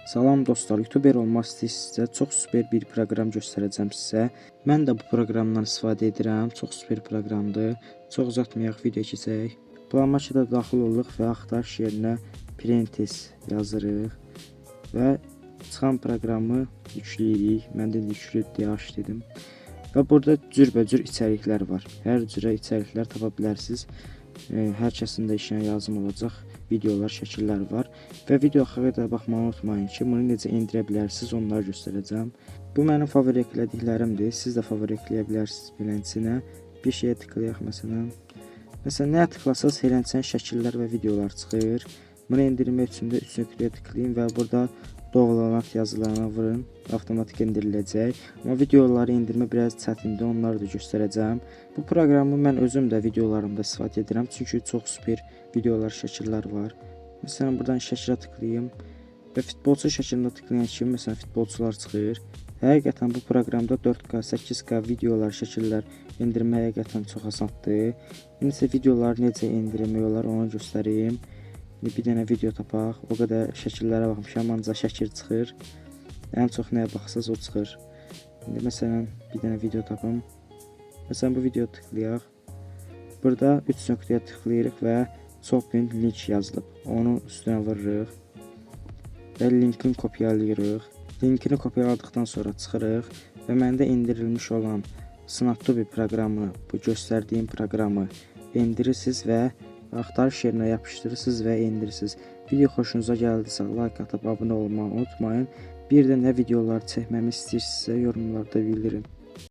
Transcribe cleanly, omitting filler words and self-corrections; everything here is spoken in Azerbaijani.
Salam dostlar, YouTuber olmaq istəyirsinizsə çox super bir proqram göstərəcəm sizə. Mən də bu proqramdan istifadə edirəm. Çox super proqramdır. Çox uzatmayaq, video keçək. Plana daxil oluruq və axtarış yerinə Prentice yazırıq və çıxan proqramı yükləyirik. Mən də yüklü deyə aç dedim. Və burada cürbəcür içəriklər var. Hər cürə içəriklər tapa bilərsiniz. Hər kəsin də işinə lazım olacaq videolar, şəkillər var və video axırına da baxmağı unutmayın ki, bunu necə indirə bilərsiniz, onları göstərəcəm. Bu mənim favori eklədiklərimdir. Siz də favori ekləyə bilərsiniz beləsinə. Bir şeyə tıklayaq məsələn. Məsələn, nəyə tıklasanız eləncən şəkillər və videolar çıxır. Bunu indirmək üçün də 3 nöqtəyə tıklayın və burada doğrulanat yazılarına vurun. Avtomatik indiriləcək. Amma videoları indirmə biraz çətindir, onları da göstərəcəm. Bu proqramı mən özüm də videolarımda istifadə edirəm. Çünki çox super videolar, şəkillər var. Məsələn, buradan şəkilə tıklayım və futbolçu şəklində tıklayan kimi məsələn futbolçular çıxır. Həqiqətən bu proqramda 4K, 8K videolar, şəkillər indirmək həqiqətən çox asandır. İndi isə videoları necə indirmək olar onu göstəreyim. Bir dənə video tapaq. O qədər şəkillərə baxmışam, ancaq şəkil çıxır. Ən çox nəyə baxsaz o çıxır. İndi məsələn bir dənə video tapım. Məsələn bu videoya tıklayaq. Burada 3 nöqtəyə tıklayırıq və copy link yazılıb. Onu üstünə vururuq və linkini kopyalayırıq. Linkini kopyaladıqdan sonra çıxırıq və məndə indirilmiş olan Snaptube proqramını, bu göstərdiyim proqramı indirirsiniz və axtarış yerinə yapışdırırsınız və indirirsiniz. Video xoşunuza gəldisə like atıb abunə olmağı unutmayın. Bir də nə videolar çəkməmi istəyirsinizsə yorumlarda bildirin.